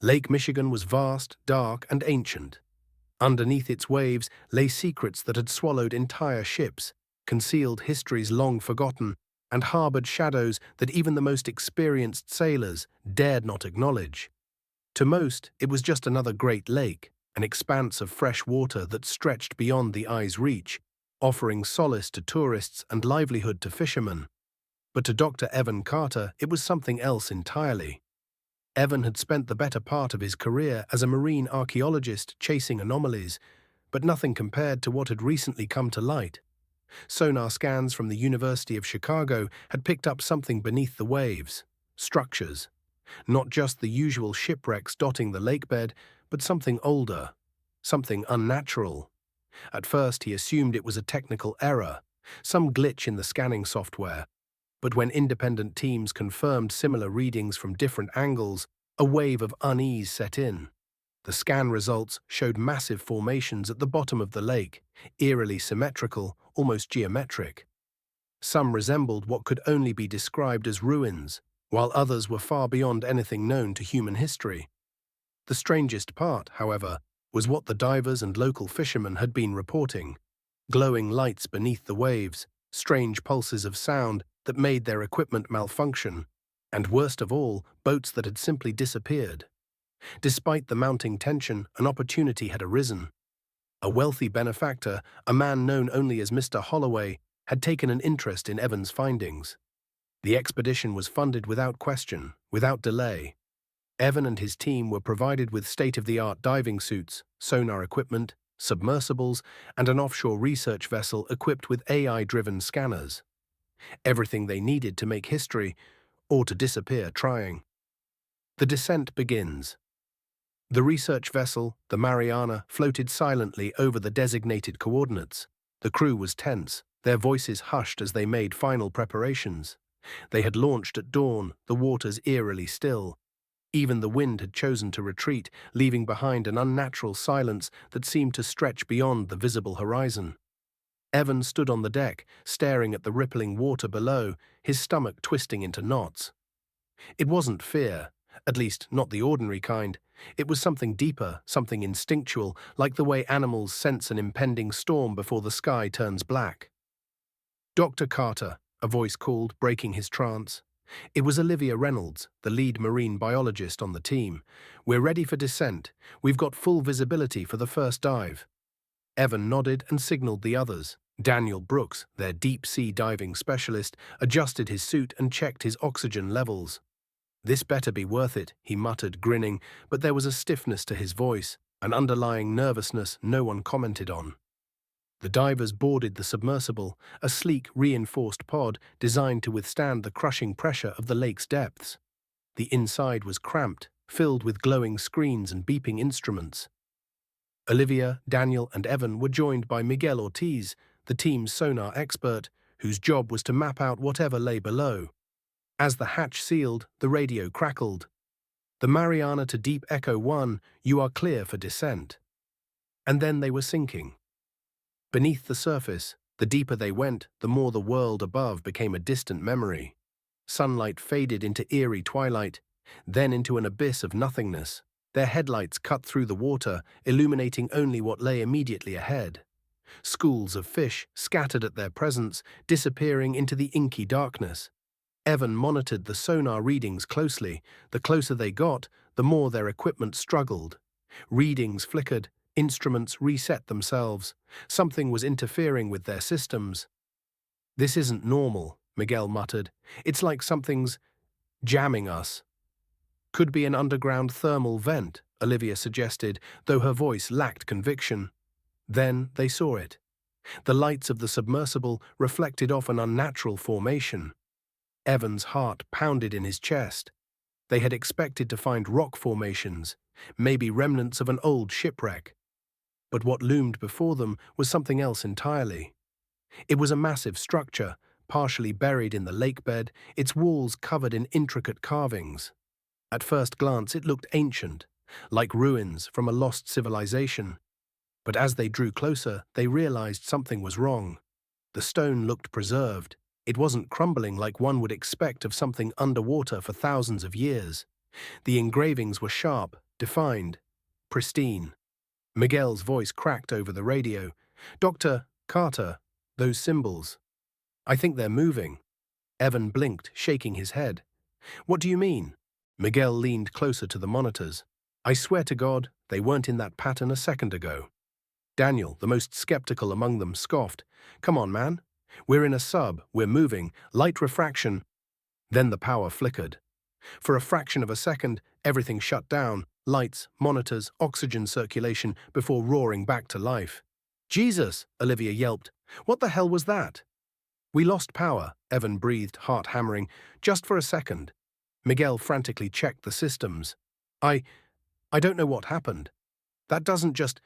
Lake Michigan was vast, dark, and ancient. Underneath its waves lay secrets that had swallowed entire ships, concealed histories long forgotten, and harbored shadows that even the most experienced sailors dared not acknowledge. To most, it was just another great lake, an expanse of fresh water that stretched beyond the eye's reach, offering solace to tourists and livelihood to fishermen. But to Dr. Evan Carter, it was something else entirely. Evan had spent the better part of his career as a marine archaeologist chasing anomalies, but nothing compared to what had recently come to light. Sonar scans from the University of Chicago had picked up something beneath the waves: structures. Not just the usual shipwrecks dotting the lakebed, but something older, something unnatural. At first he assumed it was a technical error, some glitch in the scanning software. But when independent teams confirmed similar readings from different angles, a wave of unease set in. The scan results showed massive formations at the bottom of the lake, eerily symmetrical, almost geometric. Some resembled what could only be described as ruins, while others were far beyond anything known to human history. The strangest part, however, was what the divers and local fishermen had been reporting: glowing lights beneath the waves, strange pulses of sound that made their equipment malfunction, and worst of all, boats that had simply disappeared. Despite the mounting tension, an opportunity had arisen. A wealthy benefactor, a man known only as Mr. Holloway, had taken an interest in Evan's findings. The expedition was funded without question, without delay. Evan and his team were provided with state-of-the-art diving suits, sonar equipment, submersibles, and an offshore research vessel equipped with AI-driven scanners. Everything they needed to make history, or to disappear trying. The descent begins. The research vessel, the Mariana, floated silently over the designated coordinates. The crew was tense, their voices hushed as they made final preparations. They had launched at dawn, the waters eerily still. Even the wind had chosen to retreat, leaving behind an unnatural silence that seemed to stretch beyond the visible horizon. Evan stood on the deck, staring at the rippling water below, his stomach twisting into knots. It wasn't fear, at least not the ordinary kind. It was something deeper, something instinctual, like the way animals sense an impending storm before the sky turns black. "Dr. Carter," a voice called, breaking his trance. It was Olivia Reynolds, the lead marine biologist on the team. "We're ready for descent. We've got full visibility for the first dive." Evan nodded and signaled the others. Daniel Brooks, their deep-sea diving specialist, adjusted his suit and checked his oxygen levels. "This better be worth it," he muttered, grinning, but there was a stiffness to his voice, an underlying nervousness no one commented on. The divers boarded the submersible, a sleek, reinforced pod designed to withstand the crushing pressure of the lake's depths. The inside was cramped, filled with glowing screens and beeping instruments. Olivia, Daniel, and Evan were joined by Miguel Ortiz, the team's sonar expert, whose job was to map out whatever lay below. As the hatch sealed, the radio crackled. "The Mariana to Deep Echo 1, you are clear for descent." And then they were sinking. Beneath the surface, the deeper they went, the more the world above became a distant memory. Sunlight faded into eerie twilight, then into an abyss of nothingness. Their headlights cut through the water, illuminating only what lay immediately ahead. Schools of fish scattered at their presence, disappearing into the inky darkness. Evan monitored the sonar readings closely. The closer they got, the more their equipment struggled. Readings flickered, instruments reset themselves. Something was interfering with their systems. "This isn't normal," Miguel muttered. "It's like something's jamming us." "Could be an underground thermal vent," Olivia suggested, though her voice lacked conviction. Then they saw it. The lights of the submersible reflected off an unnatural formation. Evan's heart pounded in his chest. They had expected to find rock formations, maybe remnants of an old shipwreck. But what loomed before them was something else entirely. It was a massive structure, partially buried in the lakebed, its walls covered in intricate carvings. At first glance it looked ancient, like ruins from a lost civilization. But as they drew closer, they realized something was wrong. The stone looked preserved. It wasn't crumbling like one would expect of something underwater for thousands of years. The engravings were sharp, defined, pristine. Miguel's voice cracked over the radio. "Dr. Carter, those symbols. I think they're moving." Evan blinked, shaking his head. "What do you mean?" Miguel leaned closer to the monitors. "I swear to God, they weren't in that pattern a second ago." Daniel, the most skeptical among them, scoffed. "Come on, man. We're in a sub, we're moving, light refraction." Then the power flickered. For a fraction of a second, everything shut down, lights, monitors, oxygen circulation, before roaring back to life. "Jesus!" Olivia yelped. "What the hell was that?" "We lost power," Evan breathed, heart hammering. "Just for a second." Miguel frantically checked the systems. I don't know what happened. That doesn't just—"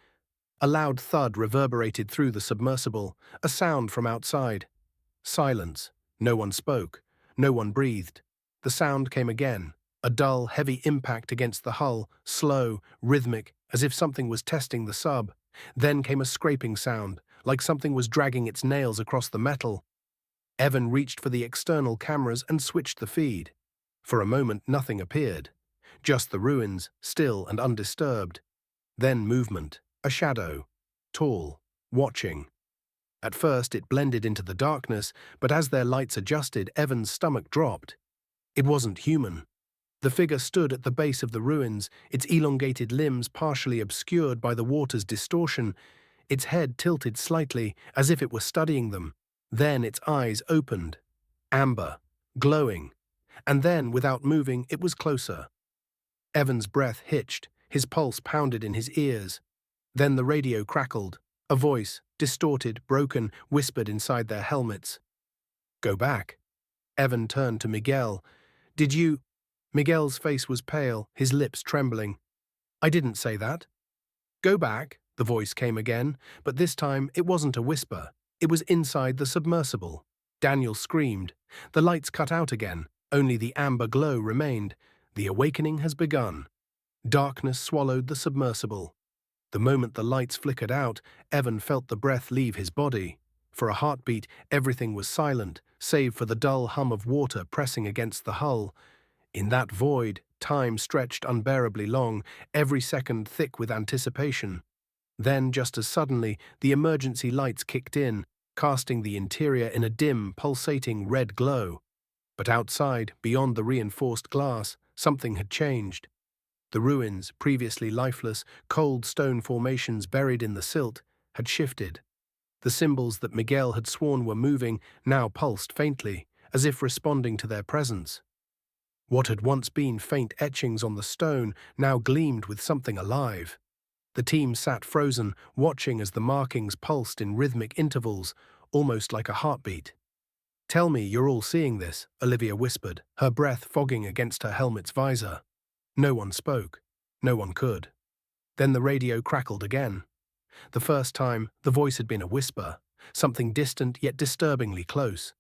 A loud thud reverberated through the submersible, a sound from outside. Silence. No one spoke. No one breathed. The sound came again, a dull, heavy impact against the hull, slow, rhythmic, as if something was testing the sub. Then came a scraping sound, like something was dragging its nails across the metal. Evan reached for the external cameras and switched the feed. For a moment, nothing appeared. Just the ruins, still and undisturbed. Then movement, a shadow, tall, watching. At first it blended into the darkness, but as their lights adjusted, Evan's stomach dropped. It wasn't human. The figure stood at the base of the ruins, its elongated limbs partially obscured by the water's distortion, its head tilted slightly, as if it were studying them. Then its eyes opened. Amber, glowing. And then, without moving, it was closer. Evan's breath hitched, his pulse pounded in his ears. Then the radio crackled. A voice, distorted, broken, whispered inside their helmets. "Go back." Evan turned to Miguel. "Did you—" Miguel's face was pale, his lips trembling. "I didn't say that." "Go back," the voice came again, but this time it wasn't a whisper. It was inside the submersible. Daniel screamed. The lights cut out again. Only the amber glow remained. The awakening has begun. Darkness swallowed the submersible. The moment the lights flickered out, Evan felt the breath leave his body. For a heartbeat, everything was silent, save for the dull hum of water pressing against the hull. In that void, time stretched unbearably long, every second thick with anticipation. Then, just as suddenly, the emergency lights kicked in, casting the interior in a dim, pulsating red glow. But outside, beyond the reinforced glass, something had changed. The ruins, previously lifeless, cold stone formations buried in the silt, had shifted. The symbols that Miguel had sworn were moving now pulsed faintly, as if responding to their presence. What had once been faint etchings on the stone now gleamed with something alive. The team sat frozen, watching as the markings pulsed in rhythmic intervals, almost like a heartbeat. "Tell me you're all seeing this," Olivia whispered, her breath fogging against her helmet's visor. No one spoke. No one could. Then the radio crackled again. The first time, the voice had been a whisper, something distant yet disturbingly close.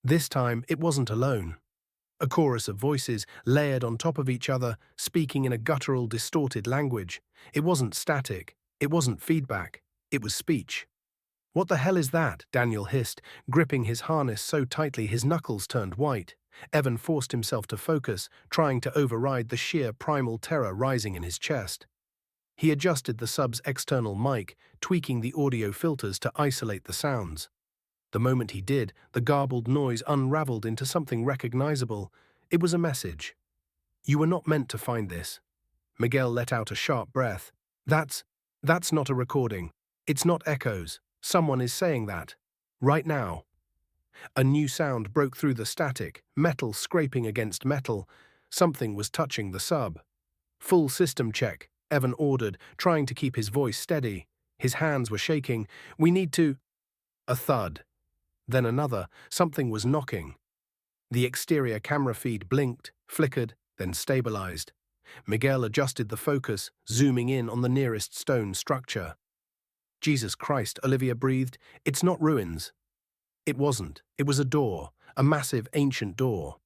This time, it wasn't alone. A chorus of voices layered on top of each other, speaking in a guttural, distorted language. It wasn't static. It wasn't feedback. It was speech. "What the hell is that?" Daniel hissed, gripping his harness so tightly his knuckles turned white. Evan forced himself to focus, trying to override the sheer primal terror rising in his chest. He adjusted the sub's external mic, tweaking the audio filters to isolate the sounds. The moment he did, the garbled noise unraveled into something recognizable. It was a message. "You were not meant to find this." Miguel let out a sharp breath. That's not a recording. It's not echoes. Someone is saying that. Right now." A new sound broke through the static, metal scraping against metal. Something was touching the sub. "Full system check," Evan ordered, trying to keep his voice steady. His hands were shaking. "We need to—" A thud. Then another. Something was knocking. The exterior camera feed blinked, flickered, then stabilized. Miguel adjusted the focus, zooming in on the nearest stone structure. "Jesus Christ," Olivia breathed. "It's not ruins." It wasn't. It was a door, a massive ancient door.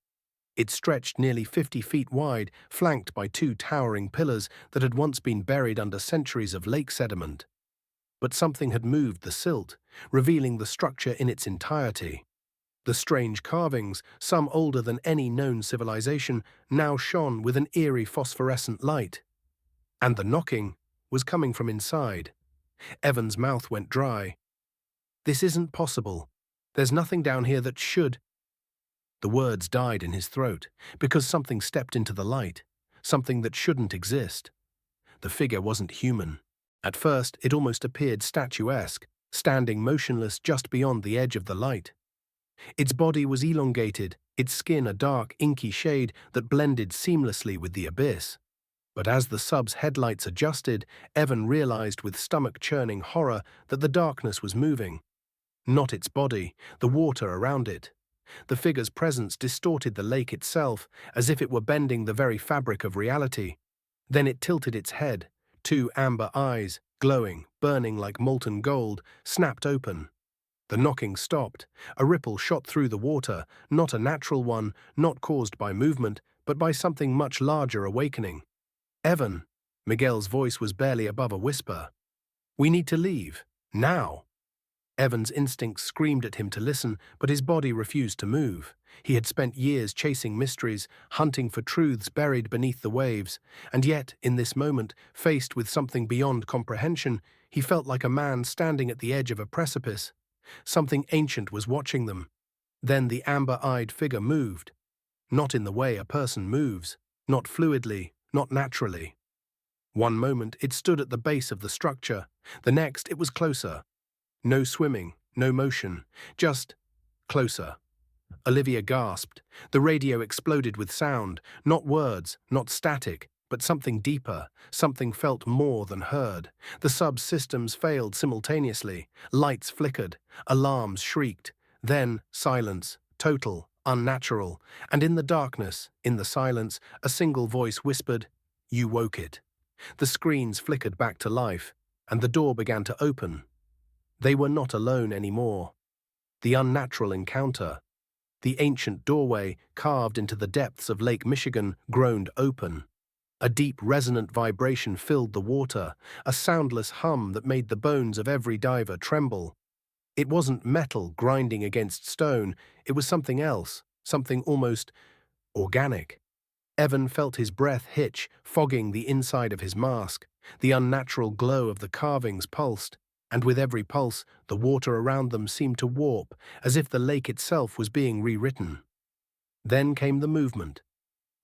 It stretched nearly 50 feet wide, flanked by two towering pillars that had once been buried under centuries of lake sediment. But something had moved the silt, revealing the structure in its entirety. The strange carvings, some older than any known civilization, now shone with an eerie phosphorescent light. And the knocking was coming from inside. Evan's mouth went dry. "This isn't possible. There's nothing down here that should—" The words died in his throat, because something stepped into the light, something that shouldn't exist. The figure wasn't human. At first, it almost appeared statuesque, standing motionless just beyond the edge of the light. Its body was elongated, its skin a dark, inky shade that blended seamlessly with the abyss. But as the sub's headlights adjusted, Evan realized with stomach-churning horror that the darkness was moving. Not its body, the water around it. The figure's presence distorted the lake itself, as if it were bending the very fabric of reality. Then it tilted its head. Two amber eyes, glowing, burning like molten gold, snapped open. The knocking stopped. A ripple shot through the water, not a natural one, not caused by movement, but by something much larger awakening. "Evan," Miguel's voice was barely above a whisper. "We need to leave. Now." Evan's instincts screamed at him to listen, but his body refused to move. He had spent years chasing mysteries, hunting for truths buried beneath the waves, and yet, in this moment, faced with something beyond comprehension, he felt like a man standing at the edge of a precipice. Something ancient was watching them. Then the amber-eyed figure moved. Not in the way a person moves, not fluidly, not naturally. One moment it stood at the base of the structure, the next it was closer. No swimming, no motion, just closer. Olivia gasped. The radio exploded with sound, not words, not static, but something deeper, something felt more than heard. The sub's systems failed simultaneously. Lights flickered, alarms shrieked. Then silence, total, unnatural. And in the darkness, in the silence, a single voice whispered, "You woke it." The screens flickered back to life, and the door began to open. They were not alone anymore. The unnatural encounter, the ancient doorway carved into the depths of Lake Michigan, groaned open. A deep, resonant vibration filled the water, a soundless hum that made the bones of every diver tremble. It wasn't metal grinding against stone, it was something else, something almost organic. Evan felt his breath hitch, fogging the inside of his mask. The unnatural glow of the carvings pulsed, and with every pulse, the water around them seemed to warp, as if the lake itself was being rewritten. Then came the movement,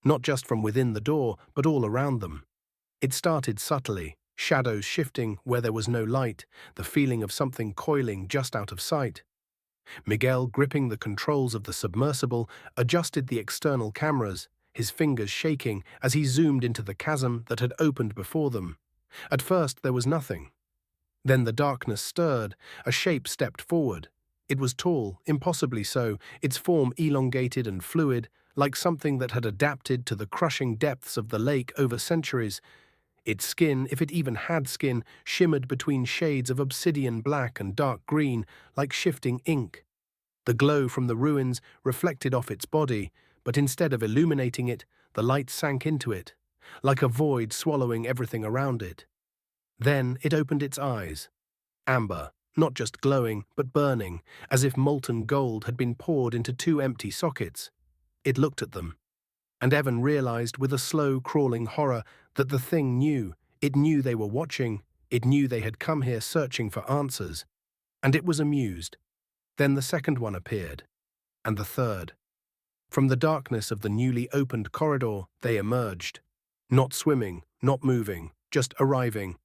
not just from within the door, but all around them. It started subtly, shadows shifting where there was no light, the feeling of something coiling just out of sight. Miguel, gripping the controls of the submersible, adjusted the external cameras, his fingers shaking as he zoomed into the chasm that had opened before them. At first there was nothing. Then the darkness stirred, a shape stepped forward. It was tall, impossibly so, its form elongated and fluid, like something that had adapted to the crushing depths of the lake over centuries. Its skin, if it even had skin, shimmered between shades of obsidian black and dark green, like shifting ink. The glow from the ruins reflected off its body, but instead of illuminating it, the light sank into it, like a void swallowing everything around it. Then it opened its eyes. Amber, not just glowing, but burning, as if molten gold had been poured into two empty sockets. It looked at them, and Evan realized with a slow, crawling horror that the thing knew. It knew they were watching, it knew they had come here searching for answers, and it was amused. Then the second one appeared, and the third. From the darkness of the newly opened corridor, they emerged. Not swimming, not moving, just arriving.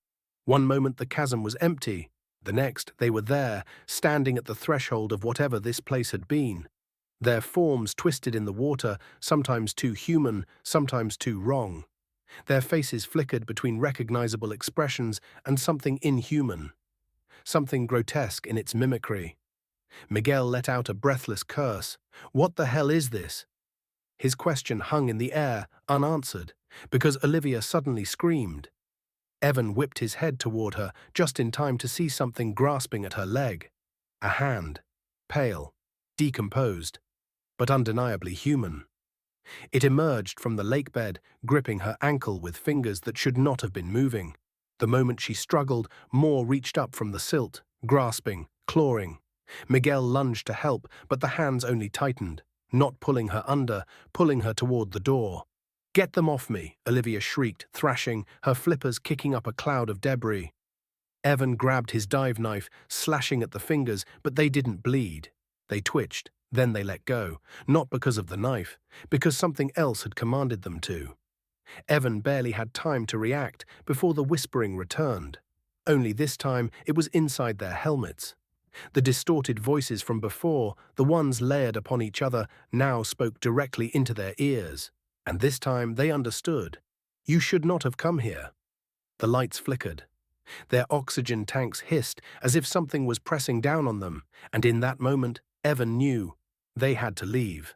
One moment the chasm was empty, the next they were there, standing at the threshold of whatever this place had been. Their forms twisted in the water, sometimes too human, sometimes too wrong. Their faces flickered between recognizable expressions and something inhuman, something grotesque in its mimicry. Miguel let out a breathless curse. What the hell is this? His question hung in the air, unanswered, because Olivia suddenly screamed. Evan whipped his head toward her, just in time to see something grasping at her leg. A hand, pale, decomposed, but undeniably human. It emerged from the lake bed, gripping her ankle with fingers that should not have been moving. The moment she struggled, more reached up from the silt, grasping, clawing. Miguel lunged to help, but the hands only tightened, not pulling her under, pulling her toward the door. "Get them off me," Olivia shrieked, thrashing, her flippers kicking up a cloud of debris. Evan grabbed his dive knife, slashing at the fingers, but they didn't bleed. They twitched, then they let go, not because of the knife, because something else had commanded them to. Evan barely had time to react before the whispering returned. Only this time it was inside their helmets. The distorted voices from before, the ones layered upon each other, now spoke directly into their ears. And this time they understood. "You should not have come here." The lights flickered. Their oxygen tanks hissed as if something was pressing down on them, and in that moment, Evan knew they had to leave.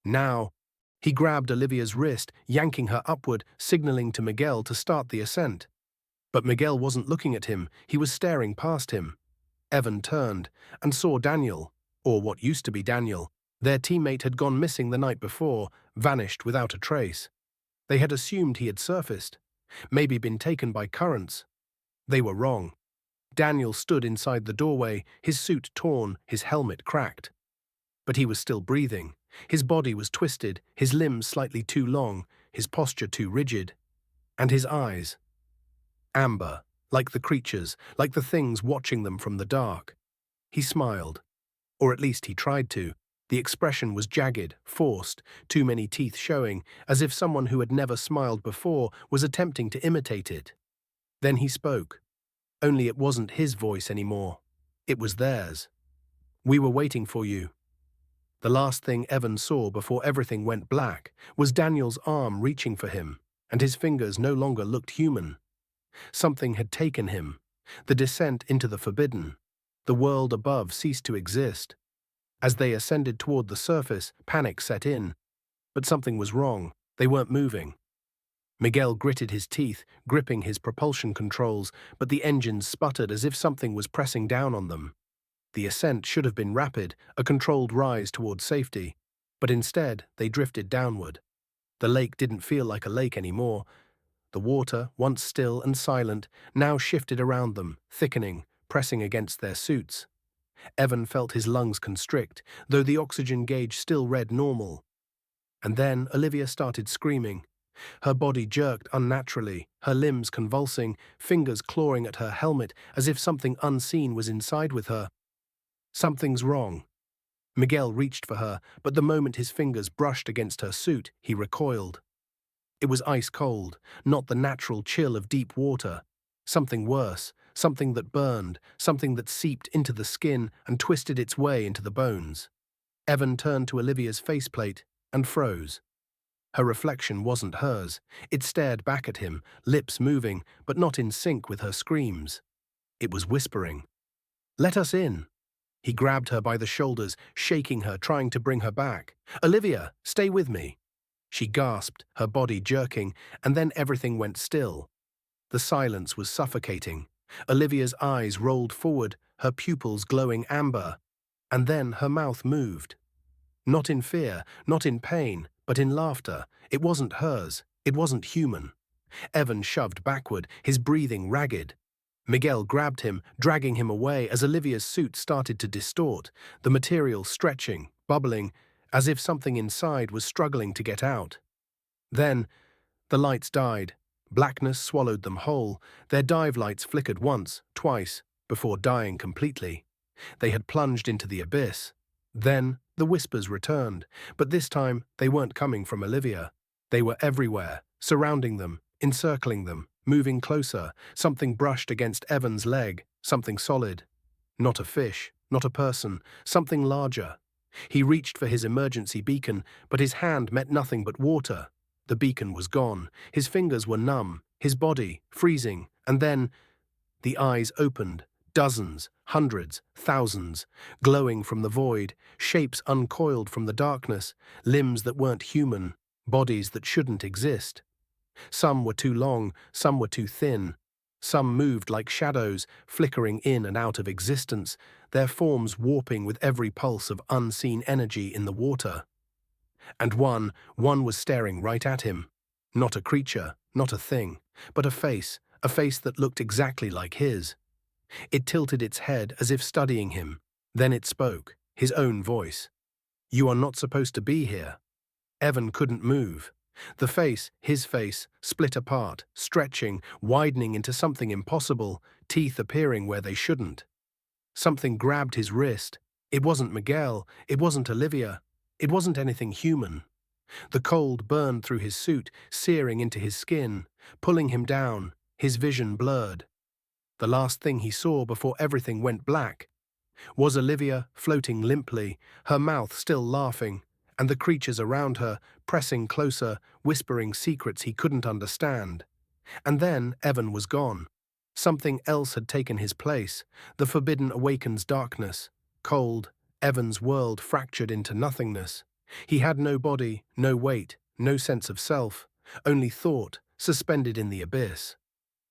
Now, he grabbed Olivia's wrist, yanking her upward, signaling to Miguel to start the ascent. But Miguel wasn't looking at him, he was staring past him. Evan turned and saw Daniel, or what used to be Daniel. Their teammate had gone missing the night before, vanished without a trace. They had assumed he had surfaced, maybe been taken by currents. They were wrong. Daniel stood inside the doorway, his suit torn, his helmet cracked. But he was still breathing. His body was twisted, his limbs slightly too long, his posture too rigid. And his eyes, amber, like the creatures, like the things watching them from the dark. He smiled. Or at least he tried to. The expression was jagged, forced, too many teeth showing, as if someone who had never smiled before was attempting to imitate it. Then he spoke. Only it wasn't his voice anymore. It was theirs. "We were waiting for you." The last thing Evan saw before everything went black was Daniel's arm reaching for him, and his fingers no longer looked human. Something had taken him. The descent into the forbidden. The world above ceased to exist. As they ascended toward the surface, panic set in. But something was wrong. They weren't moving. Miguel gritted his teeth, gripping his propulsion controls, but the engines sputtered as if something was pressing down on them. The ascent should have been rapid, a controlled rise towards safety, but instead they drifted downward. The lake didn't feel like a lake anymore. The water, once still and silent, now shifted around them, thickening, pressing against their suits. Evan felt his lungs constrict, though the oxygen gauge still read normal. And then Olivia started screaming. Her body jerked unnaturally, her limbs convulsing, fingers clawing at her helmet as if something unseen was inside with her. "Something's wrong." Miguel reached for her, but the moment his fingers brushed against her suit, he recoiled. It was ice cold, not the natural chill of deep water. Something worse, something that burned, something that seeped into the skin and twisted its way into the bones. Evan turned to Olivia's faceplate and froze. Her reflection wasn't hers. It stared back at him, lips moving, but not in sync with her screams. It was whispering. "Let us in." He grabbed her by the shoulders, shaking her, trying to bring her back. "Olivia, stay with me." She gasped, her body jerking, and then everything went still. The silence was suffocating. Olivia's eyes rolled forward, her pupils glowing amber. And then her mouth moved. Not in fear, not in pain, but in laughter. It wasn't hers. It wasn't human. Evan shoved backward, his breathing ragged. Miguel grabbed him, dragging him away as Olivia's suit started to distort, the material stretching, bubbling, as if something inside was struggling to get out. Then, the lights died. Blackness swallowed them whole. Their dive lights flickered once, twice, before dying completely. They had plunged into the abyss. Then, the whispers returned, but this time they weren't coming from Olivia. They were everywhere, surrounding them, encircling them, moving closer. Something brushed against Evan's leg, something solid. Not a fish, not a person, something larger. He reached for his emergency beacon, but his hand met nothing but water. The beacon was gone. His fingers were numb, his body freezing, and then the eyes opened. Dozens, hundreds, thousands, glowing from the void, shapes uncoiled from the darkness, limbs that weren't human, bodies that shouldn't exist. Some were too long, some were too thin. Some moved like shadows, flickering in and out of existence, their forms warping with every pulse of unseen energy in the water. And one was staring right at him. Not a creature, not a thing, but a face that looked exactly like his. It tilted its head as if studying him. Then it spoke, his own voice. "You are not supposed to be here." Evan couldn't move. The face, his face, split apart, stretching, widening into something impossible, teeth appearing where they shouldn't. Something grabbed his wrist. It wasn't Miguel, it wasn't Olivia, it wasn't anything human. The cold burned through his suit, searing into his skin, pulling him down, his vision blurred. The last thing he saw before everything went black was Olivia floating limply, her mouth still laughing, and the creatures around her pressing closer, whispering secrets he couldn't understand. And then Evan was gone. Something else had taken his place, the Forbidden Awaken's darkness. Cold, Evan's world fractured into nothingness. He had no body, no weight, no sense of self, only thought, suspended in the abyss.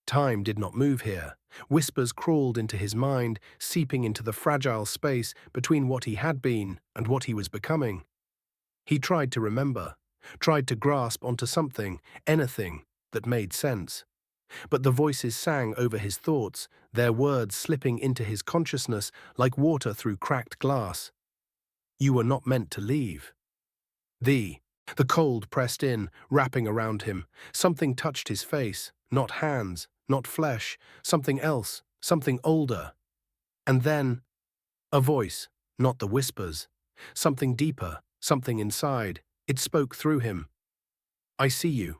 Time did not move here. Whispers crawled into his mind, seeping into the fragile space between what he had been and what he was becoming. He tried to remember, tried to grasp onto something, anything, that made sense. But the voices sang over his thoughts, their words slipping into his consciousness like water through cracked glass. You were not meant to leave. The cold pressed in, wrapping around him. Something touched his face, not hands, not flesh, something else, something older. And then, a voice, not the whispers. Something deeper, something inside. It spoke through him. I see you.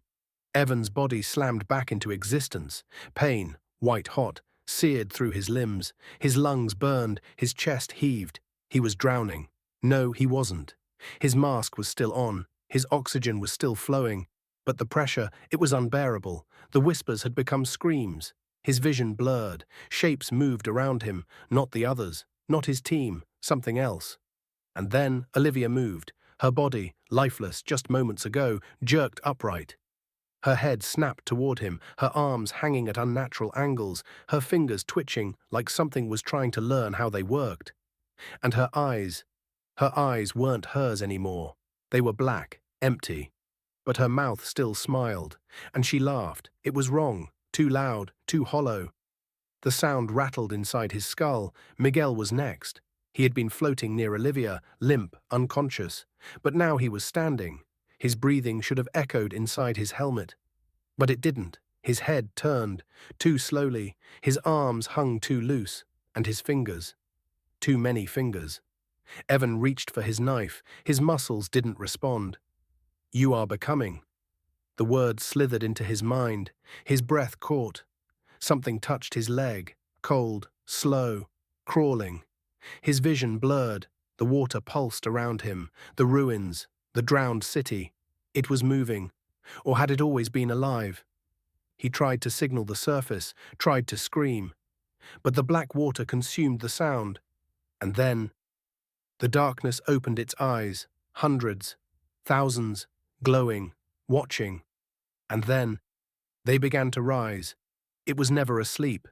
Evan's body slammed back into existence. Pain, white-hot, seared through his limbs. His lungs burned, his chest heaved. He was drowning. No, he wasn't. His mask was still on. His oxygen was still flowing. But the pressure, it was unbearable. The whispers had become screams. His vision blurred. Shapes moved around him, not the others, not his team, something else. And then Olivia moved. Her body, lifeless just moments ago, jerked upright. Her head snapped toward him, her arms hanging at unnatural angles, her fingers twitching like something was trying to learn how they worked. And her eyes weren't hers anymore. They were black, empty. But her mouth still smiled, and she laughed. It was wrong, too loud, too hollow. The sound rattled inside his skull. Miguel was next. He had been floating near Olivia, limp, unconscious. But now he was standing. His breathing should have echoed inside his helmet. But it didn't. His head turned, too slowly. His arms hung too loose, and his fingers. Too many fingers. Evan reached for his knife. His muscles didn't respond. You are becoming. The words slithered into his mind. His breath caught. Something touched his leg, cold, slow, crawling. His vision blurred. The water pulsed around him. The ruins, the drowned city. It was moving. Or had it always been alive? He tried to signal the surface, tried to scream. But the black water consumed the sound. And then, the darkness opened its eyes, hundreds, thousands, glowing, watching. And then, they began to rise. It was never asleep.